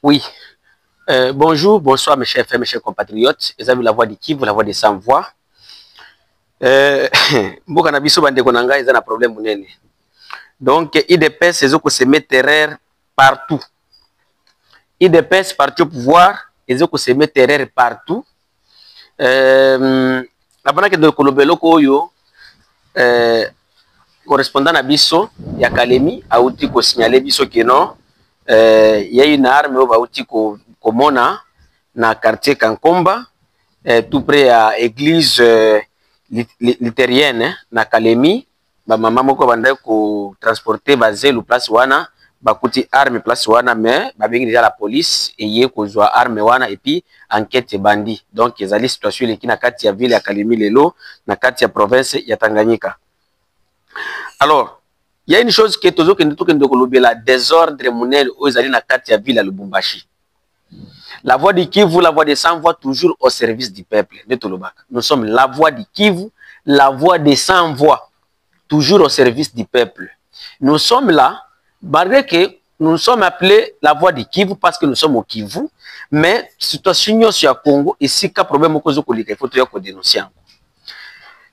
Oui. Bonjour, bonsoir mes chers frères, mes chers compatriotes. Vous avez la voix de qui? Vous la voix de sans voix. Mboka na biso bande konanga ils ont un problème munene. Donc IDPS ils ont se mettre terreur partout. IDPS parti au pouvoir, ils ont se mettre terreur partout. Abana ke de kolobelo ko yo correspondant na biso ya Kalemi a outi ko signaler biso que non il y a une arme au bauti ko komona na quartier Kankomba tout près à église luthérienne na Kalemi ba mama moko banda ko transporter bazelu place wana bakuti arme place wana mais ba bengi déjà la police et yé ko zwa arme wana et puis enquête bandi donc ezali situation leki na kati ya ville ya Kalemi lelo na kati ya province ya Tanganyika. Alors il y a une chose que tozo kende to kende ko lobela désordre munel ozali na kati ya ville ya Lubumbashi. La voix du Kivu, la voix des sans-voix, toujours au service du peuple. Nous sommes la voix du Kivu, la voix des sans-voix, toujours au service du peuple. Nous sommes là, malgré que nous sommes appelés la voix du Kivu parce que nous sommes au Kivu, mais situation sur le Congo, ici, il y a un problème il faut dénoncer.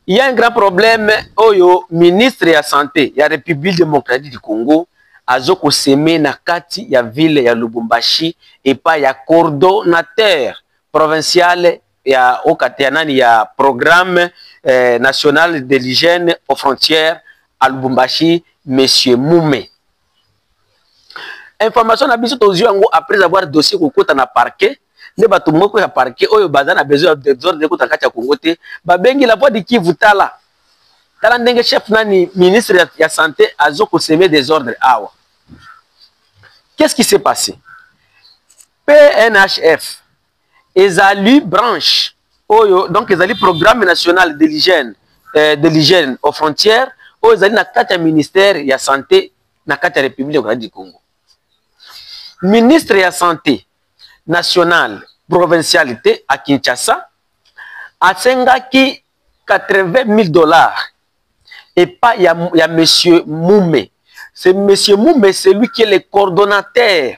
Il y a un grand problème au ministre de la Santé, il y a la République démocratique du Congo, azoko semé na kati ya ville ya Lubumbashi et pas ya coordonnateur provincial ya okateanani ya programme national de l'hygiène aux frontières à Lubumbashi, monsieur Mume. Information na biso tozu yango après avoir dossier kokota na parquet ne bato moko ya parquet oyo bazana besoin de désordre kota kati ya Congo te ba bengi la voix de Kivu tala tala ndenge chef nani ministre ya santé azoko semé des ordres awa. Qu'est-ce qui s'est passé? PNHF, ezali branche, donc ezali programme national de l'hygiène aux frontières, ezali na kati ya ministère ya santé na kati ya République démocratique du Congo. Ministre ya santé national provincialité à Kinshasa asengaki $80,000 et pas il y a monsieur Mume. C'est monsieur Mume, c'est lui qui est le coordonnateur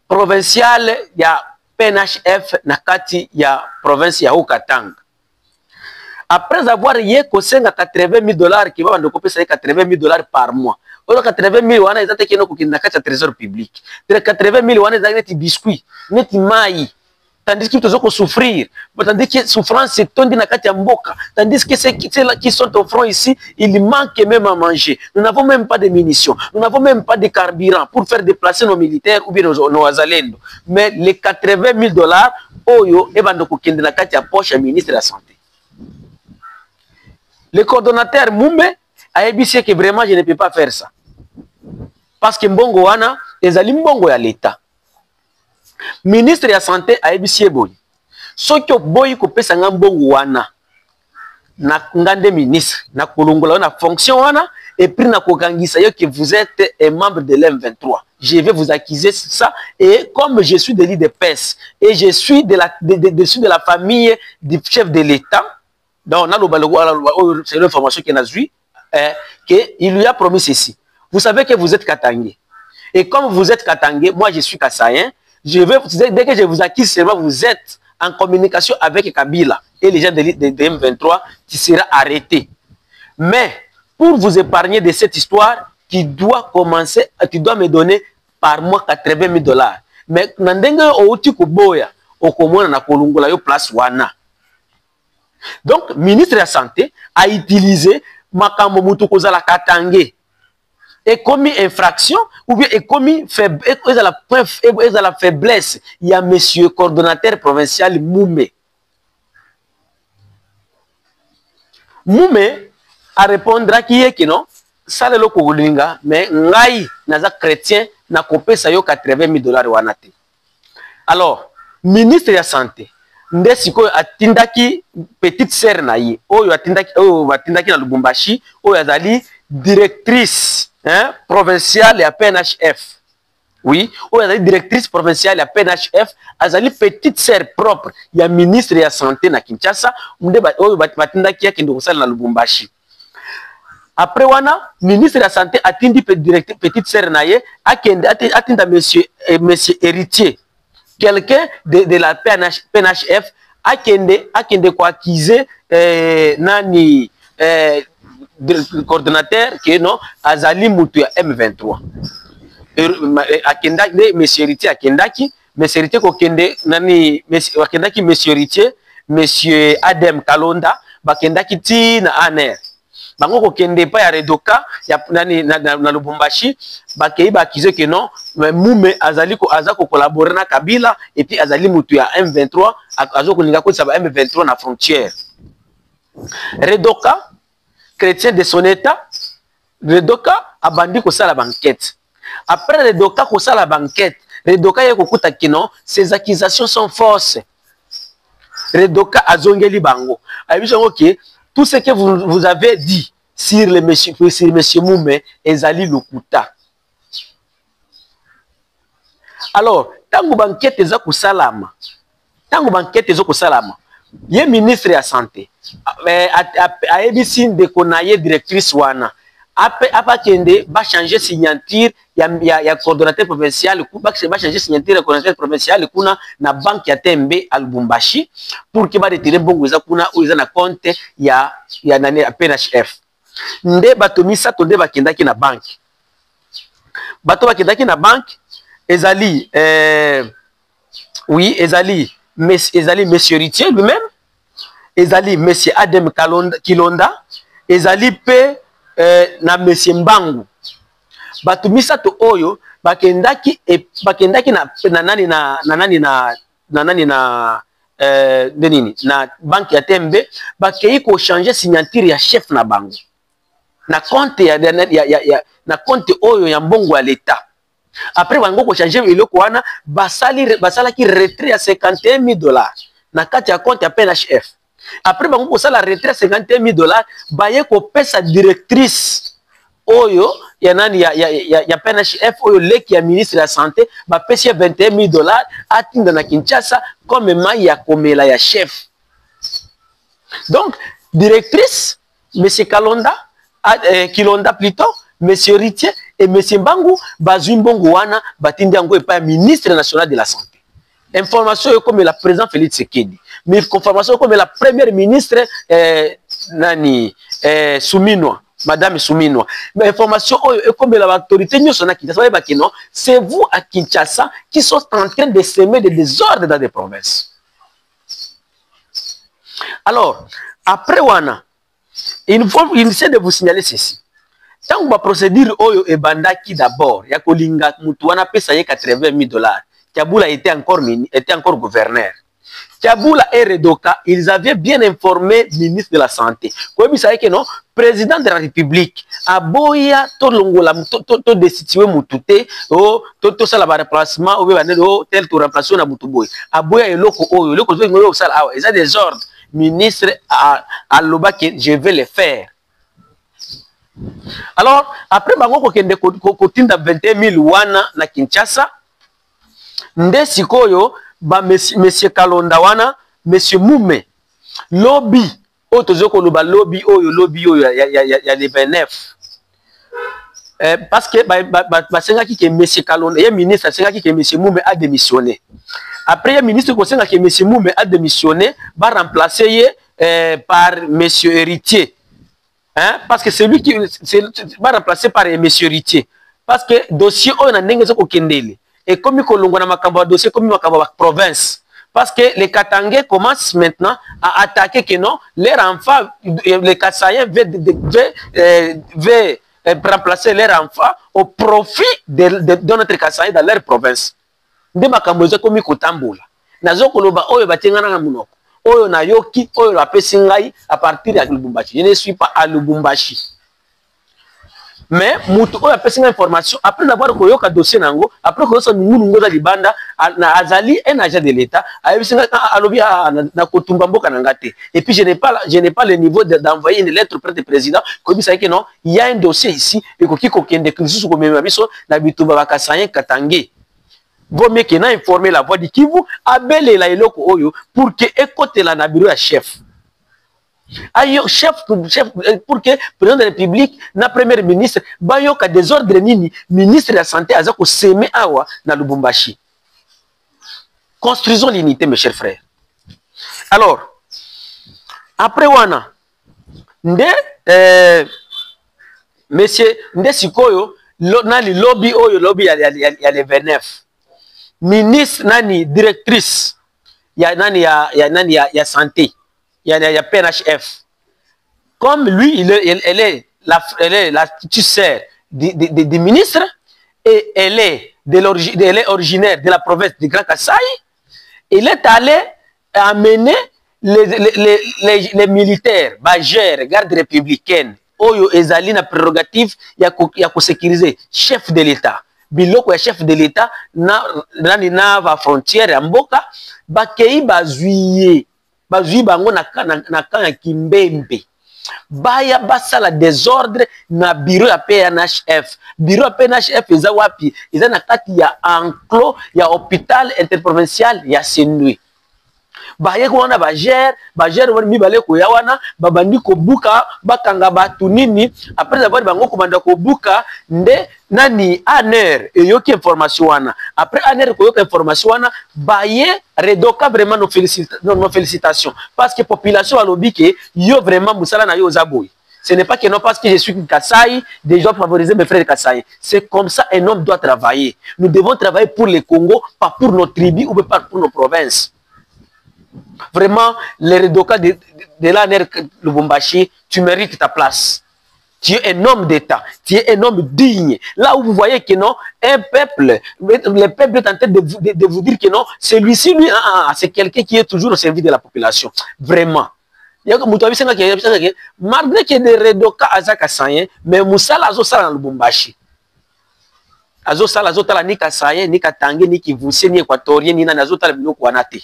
provincial, il y a PNHF Nakati, il y a province ya Okatanga. Après avoir yé kosenga $80,000 qui va nous couper ça $80,000 par mois. Or $80,000 wana ezate kino kokina kati ya trésor public. $80,000 wana ezate neti biscuit, neti mai. Tandis que tous souffrir, tandis que souffrance c'est tondi na kati ya mboka, tandis que ceux qui sont au front ici, il manque même à manger. Nous n'avons même pas de munitions, nous n'avons même pas de carburant pour faire déplacer nos militaires ou bien nos azalendo. Mais les $80,000, oyo ebandoko kende na kati ya poche ya ministre de la santé. Le coordonnateur Mume a dit que vraiment je ne peux pas faire ça. Parce que mbongo wana ezali mbongo ya l'État. Ministre de la santé a dit boy. Soki boy ko pesa ngambongo wana na ngande ministre na kolongola na fonction wana et puis na kokangisa yo que vous êtes un membre de l'M23. Je vais vous accuser ça et comme je suis de l'IDPS et je suis de la famille du chef de l'État, donc c'est l'information qu'il a eu qu'il lui a promis ceci. Vous savez que vous êtes Katangé et comme vous êtes Katangé, moi je suis Kassayen. Dès que je vous accuse seulement, vous êtes en communication avec Kabila et les gens de M23 qui sera arrêté. Mais pour vous épargner de cette histoire, tu dois me donner par mois $80,000. Mais donc, ministre de la Santé a utilisé Makambo Mutu Kozala Katangé et commis infraction ou bien est commis la faiblesse. Il y a monsieur coordonnateur provincial Mume. Mume a répondre qui est que non, ça le loko linga, mais ngai naza chrétien na kopé sa yo $80,000 wanate. Alors, ministre de la santé, ndesiko atindaki petite sœur na ye, oyo atindaki na Lubumbashi, oyo azali directrice provinciale à PNHF. Oui, ou la directrice provinciale à PNHF, azali petite sœur propre, il y a ministre de la santé na Kinshasa, na Lubumbashi. Après wana, ministre de la santé atindi petite sœur na ye, atinda monsieur héritier quelqu'un de la PNHF akende ko accuser nani le coordonnateur que non azali mutu ya M23 akenda monsieur Ritier akendaki monsieur Ritier ko kende nani akendaki monsieur Ritier monsieur Adem Kalonda bakendaki ti na ANR bango ko kende pa ya Redoka ya nani na Lubumbashi bakei ba accuser que non mume azali ko azako collaborer na Kabila et puis azali mutu ya M23 azoko linga ko saba M23 na frontière. Redoka chrétien de son état, Redoka abandi ko sala banquette. Après Redoka ko sala banquette, Redoka yeko kuta kino, ces accusations sont fausses. Redoka azongeli bango. Abiso ok, tout ce que vous avez dit sur le monsieur Moumé ezali lokuta. Alors, tango banquette eza ko salama. Tango banquette eza ko salama. Ye ministre ya santé a ebisi de konaye directrice wana apa kende ba changer signature ya coordonnateur provincial ba changer signature ya coordonnateur provincial kuna na banque ya Tembe à Lubumbashi pour que ba retirer bongo eza kuna ou eza na compte ya nani ya PNHF nde bato misato nde bakendaki na banque bato bakendaki na banque ezali oui ezali monsieur Ritier lui-même, ezali monsieur Adem Kilonda, ezali pe na monsieur Mbangu. Batu misato oyo bakendaki na banque ya Tembe bakei ko changer signature ya chef na bango. Na compte na compte oyo ya mbongo ya l'État. Après bango ko changer eloko wana basala ki retrait à $51,000 na kati ya compte ya PNHF. Après bango ko sala retrait $51,000 baye ko pesa directrice oyo ya nani ya PNHF oyo leki ya ministre ya santé ba pesa $21,000 atinda na Kinshasa comme mai ya komela ya chef. Donc directrice monsieur Kilonda plutôt monsieur Ritier et monsieur Mbangu bazumbongo wana batindi yango epa ministre national de la santé. Information comme la président Félix Tshisekedi, mais information comme la première ministre Souminwa, madame Souminwa. Mais information comme l'autorité nyosona Kinshasa ba kino, c'est vous à Kinshasa qui sont en train de semer des désordres dans des provinces. Alors, après wana, il essaie de vous signaler ceci. Tant que la procédure oyo ebandaki d'abord, ya kolinga mutu wana pesa ye $80,000. Tiaboula était encore gouverneur. Tiaboula et Redoka, ils avaient bien informé le ministre de la Santé. Comme vous savez que non, président de la République, aboya to longola to destituer mutute, to sala ba remplacement ou tel to remplacement na mutuboy. Aboya eloko oyo, eloko zo ngoyo sala awa, ils ont des ordres. Ministre à loba que je vais le faire. Alors, après bango kokende kotinda 21,000 wana na Kinshasa, nde sikoyo ba monsieur Kalonda wana, monsieur Mume, lobby, otozoko loba lobby oyo ya les 29. Parce que basengaki que monsieur Kalonda, ye ministre sengaki que monsieur Mume a démissionné. Après le ministre sengaki que monsieur Mume a démissionné, va remplacer par monsieur Héritier. Hein? Parce que c'est lui qui va remplacer par M. Ritier. Parce que le dossier on a kendele. Et comme il y a un dossier comme il y a une province. Parce que les Katangais commencent maintenant à attaquer que non, leurs enfants, les Kassaïens veulent remplacer leurs enfants au profit de notre Kassaïen dans leur province. De Makambozo comme il y a un tamboula. Nazo koloba oyo batengana na munoko. Oyo na yoki, oyo la pesingai à partir de Lubumbashi. Je ne suis pas à Lubumbashi. Mais, mutu oyo pesinga information, après d'avoir koyoka dossier nango, après koyoka nungu za libanda, na azali un agent de l'État, ayebisinga alobi na kotumba mboka nangate. Et puis je n'ai pas le niveau d'envoyer une lettre auprès du président, comme ça que non, il y a un dossier ici, et koki kokende kisusu komema biso na bitumba bakasayen Katangé. Vaut mieux qu'il ait informé la voix du Kivu, abelé la eloko oyo pour que écoute la nabiro à chef. Ayo chef pour que le président de la République, na premier ministre, bayoka désordre nini, ministre de la santé azako seme awa na Lubumbashi. Construisons l'unité, mes chers frères. Alors, après wana, monsieur, nde sikoyo, nani lobby oyo, lobby ya les 29. Ministre, nani directrice, ya nani ya santé, ya PNHF. Comme lui, elle est la titulaire du ministre et elle est originaire de la province du Grand Kasaï. Il est allé amener les militaires, bagères, garde républicaine, oyo ezali na prérogative ya ko sécuriser chef de l'État. Biloko ya chef de l'État na va frontière ya mboka bakei bazui bango na kan Kimbembe. Baya basala désordre na bureau ya PNHF. Bureau ya PNHF eza wapi? Eza na kati ya enclos ya hôpital interprovincial ya Senui. Baye ko wana bagère wani mibale ko ya wana babandi ko buka bakanga batu nini après avoir bango komanda ko buka nde nani aner eyoki information wana après aner ko yoka information wana baye redoka vraiment nos félicitations parce que population alobi ke yo vraiment musala na yo zaboy. Ce n'est pas que non parce que je suis Kasaï, des gens favoriser mes frères Kasaï. C'est comme ça un homme doit travailler. Nous devons travailler pour le Congo, pas pour nos tribus ou pas pour nos provinces. Vraiment, les redokas de l'ANR Lubumbashi, tu mérites ta place. Tu es un homme d'État, tu es un homme digne. Là où vous voyez que non, un peuple, le peuple est en train de vous dire que non, celui-ci, lui, c'est quelqu'un qui est toujours au service de la population. Vraiment. Malgré qu'il y ait des redokas à Zakasayen, mais Moussa Lazo Sala Lubumbashi. Azo Sala Zotala ni Kasayen, ni Katangue, ni Kivoussé, ni Équatorien, ni Nanazotala Bilokwanate.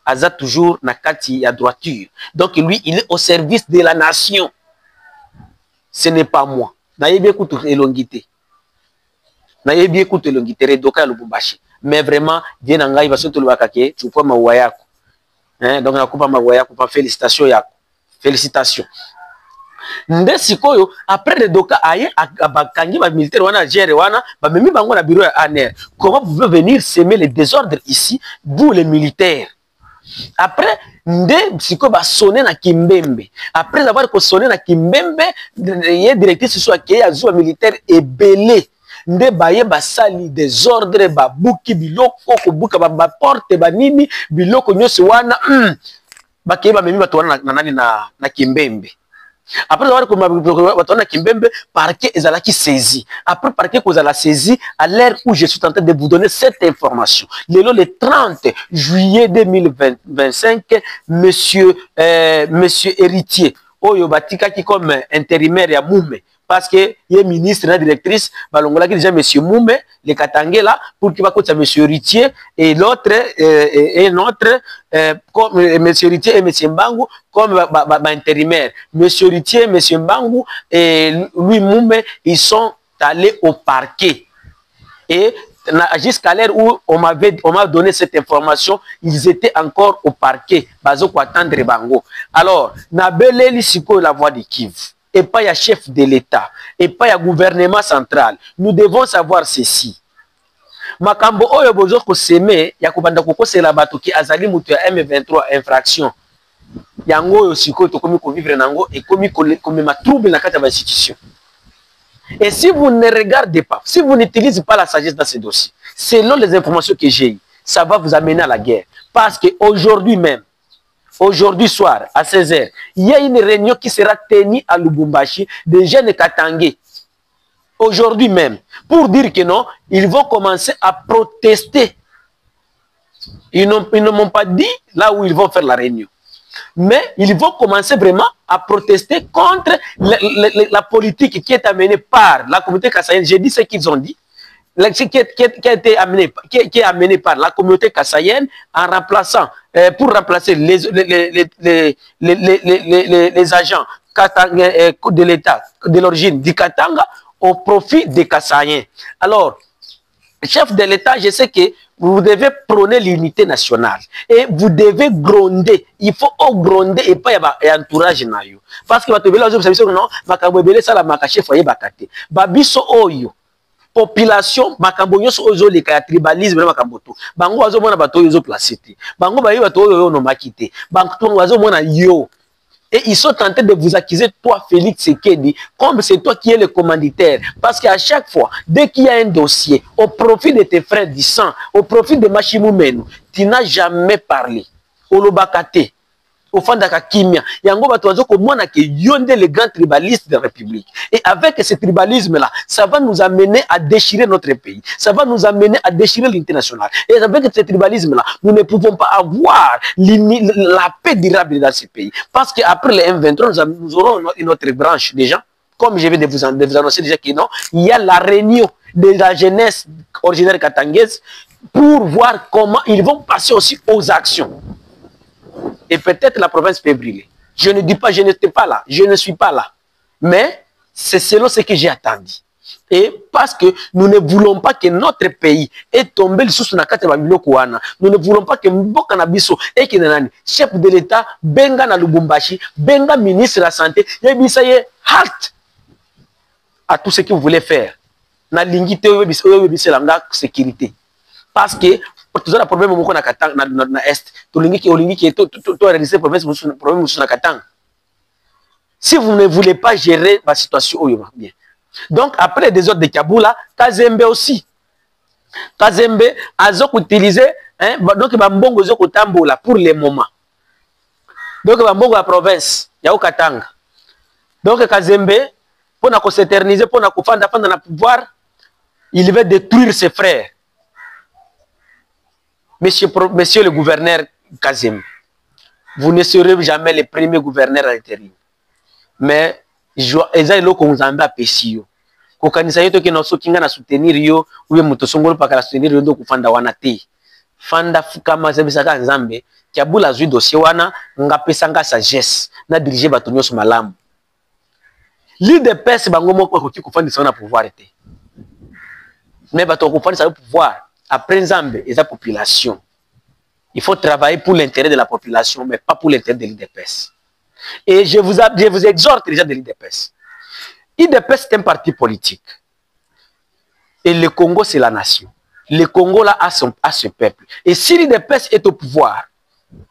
Aza toujours na kati ya droiture. Donc lui, il est au service de la nation. Ce n'est pas moi. Nayebi écoute elongité. Nayebi écoute elongité redoka Lubumbashi. Mais vraiment, Dieu nangai va surtout le wakake, tu peux mawayako. Hein, donc nakupa mawayako, pa félicitations yako. Félicitations. Nde sikoyo après le doka aye abakangi ba militaire wana gère wana ba memi bango na bureau ya ANR. Comment vous pouvez venir semer les désordres ici, vous les militaires? Après nde sikoyo ba sonner na Kimbembe. Après avoir sonné na Kimbembe, yé directrice soit qui a joué militaire et belé. Nde baye basali désordre ba buki biloko ko buka ba porte ba nini biloko nyoso wana ba keba memi ba towana na nani na Kimbembe. Après avoir que Kimbembe, parquet ezalaki saisi. Après parquet que la saisi, à l'heure où je suis en train de vous donner cette information, le 30 juillet 2025, monsieur héritier, Oyo Batika qui comme intérimaire ya Moume, parce que il est ministre et directrice, balongola qui déjà monsieur Moume, le Katangela, pour qu'il va côté monsieur héritier, et l'autre, et l'autre, comme monsieur héritier et monsieur Mbangu, comme intérimaire. Monsieur héritier, monsieur Mbangu, et lui Moume, ils sont allés au parquet. Et jusqu'à l'heure où on m'a donné cette information, ils étaient encore au parquet. Bazo ko attendre bango. Alors, nabeleli siko la voix de Kivu. Et pas ya chef de l'État. Et pas ya gouvernement central. Nous devons savoir ceci. Makambo oyo bozo ko seme ya kubanda koko sela bato ki azali mutu ya M23 infraction. Yango oyo siko to komi ko vivre nango et komi ma trouble na kata ba institution. Et si vous ne regardez pas, si vous n'utilisez pas la sagesse dans ce dossier, selon les informations que j'ai eues, ça va vous amener à la guerre. Parce qu'aujourd'hui même, aujourd'hui soir, à 16h, il y a une réunion qui sera tenue à Lubumbashi des jeunes Katangais. Aujourd'hui même, pour dire que non, ils vont commencer à protester. Ils ne m'ont pas dit là où ils vont faire la réunion. Mais ils vont commencer vraiment à protester contre la politique qui est amenée par la communauté kassaïenne. J'ai dit ce qu'ils ont dit. Qui est amenée par la communauté kassaïenne en remplaçant, pour remplacer les agents de l'État, de l'origine du Katanga, au profit des Kassaïens. Alors, chef de l'État, je sais que vous devez prôner l'unité nationale et vous devez gronder. Il faut gronder et pas y entourage na yo. Parce que vous savez non, makabwebele sala makache foyer bakate. Babiso oyo. population makambo nyonso ozo le ka tribalisme na makambo to bango azo mona bato ozo placer te bango ba bato oyo no makite bango azo mona yo. Et ils sont tentés de vous accuser, toi, Félix Sekedi, comme c'est toi qui es le commanditaire. Parce qu'à chaque fois, dès qu'il y a un dossier, au profit de tes frères du sang, au profit de Machimou Menou, tu n'as jamais parlé. Olobakate, au fond de la Kimia, Yango Batoazo, comme on a que Yonde, les grands tribalistes de la République. Et avec ce tribalisme-là, ça va nous amener à déchirer notre pays. Ça va nous amener à déchirer l'international. Et avec ce tribalisme-là, nous ne pouvons pas avoir la paix durable dans ce pays. Parce qu'après les M23, nous aurons une autre branche déjà. Comme je viens de vous annoncer déjà que non, il y a la réunion de la jeunesse originaire katangaise pour voir comment ils vont passer aussi aux actions. Et peut-être la province peut brûler. Je ne dis pas, je n'étais pas là, je ne suis pas là. Mais c'est selon ce que j'ai attendu. Et parce que nous ne voulons pas que notre pays ait tombé sous la carte de nous ne voulons pas que Mbokanabiso et que chef de l'État, Benga na Lubumbashi, Benga ministre de la Santé, Yebisaye halt à tout ce que vous voulez faire. Na lingité la sécurité. Parce que toujours le problème qu'on a na est, tout réaliser problème na katang. Si vous ne voulez pas gérer la situation bien. Donc après des ordres de Kaboula, Kazembe aussi. Kazembe a utilisé donc Bambongo zoko tambola pour le moment. Donc Bambongo la province, ya Katanga. Donc Kazembe pour na s'éterniser, pour na kufanda na pouvoir, il veut détruire ses frères. Monsieur le gouverneur Kazem, vous ne serez jamais le premier gouverneur à l'intérim. Mais eza eloko nzambe apesi yo. Kokanisa yeto ke noso kinga na soutenir yo, uye muto songolo pakala soutenir yo ndo kufanda wana te. Fanda fukama zebisaka nzambe, Kiabula zui dossier wana nga pesanga sagesse na diriger bato nyonso malamu. L'IDPS bango moko ko kufandisa na pouvoir te. Mais bato kufandisa pouvoir après nzambe et sa population. Il faut travailler pour l'intérêt de la population, mais pas pour l'intérêt de l'IDPS. Et je vous exhorte déjà de l'IDPS. L'IDPS est un parti politique. Et le Congo, c'est la nation. Le Congo, là, a ce peuple. Et si l'IDPS est au pouvoir,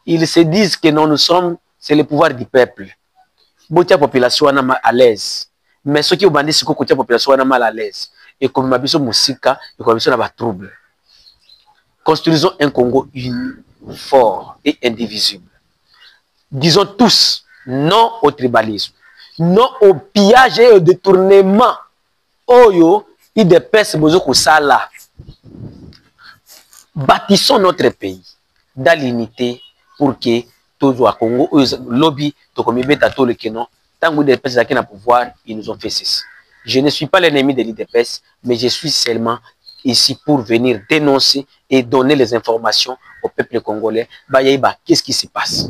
ils se disent que non, nous sommes, c'est le pouvoir du peuple. La population est à l'aise. Mais ceux qui ont bandé, c'est que la population est mal à l'aise. Et comme ma biso musika, et comme ma biso trouble. Construisons un Congo uni, fort et indivisible. Disons tous non au tribalisme, non au pillage et au détournement. Oyo, IDPS bozoko sala. Bâtissons notre pays dans l'unité pour que tout à Congo, lobby, tout comme bêta tout le kenon, tant que l'IDPS est à pouvoir, ils nous ont fait ceci. Je ne suis pas l'ennemi de l'IDPS, mais je suis seulement ici pour venir dénoncer et donner les informations au peuple congolais. Qu'est-ce qui se passe?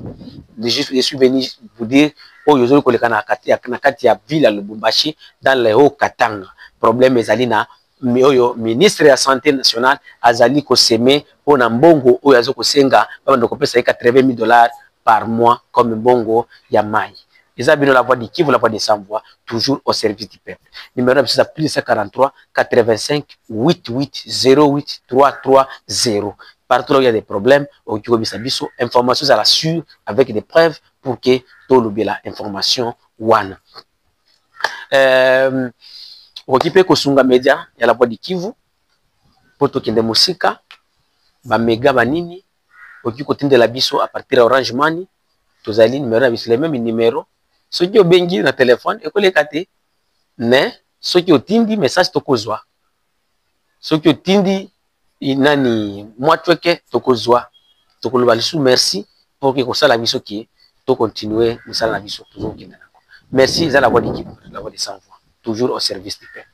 Je suis venu vous dire, oh, yo ko lekana kati ya ville à Lubumbashi dans le haut Katanga. Problème ezalina mais oyo ministre de la santé nationale azali ko semer pour na mbongo oyo azoko senga ba ndoko pesa $80,000 par mois comme mbongo ya mai. Ezabino la voix du Kivu, la voix des sans-voix, toujours au service du peuple. Numéro c'est plus 43 85 88 08 330. Partout où il y a des problèmes, au Biso, informations à la sûre avec des preuves pour que tout le la information one. Okipe Kosunga Media, il y a la voix du Kivu, pour tout de Musika, ba méga banini, okipe de la Biso à partir d'Orange Money, tous les numéros, les mêmes numéros. Ceux qui ont bengi na téléphone, et les kate, mais ceux qui ont tindi message tokozwa. Ceux qui ont tindi inani moi tu que tokozwa. Tokoloba lisu merci pour que ça la mission qui to continuer nous ça la mission toujours qui. Merci, ça la voix d'équipe, la voix des sans voix, toujours au service du peuple.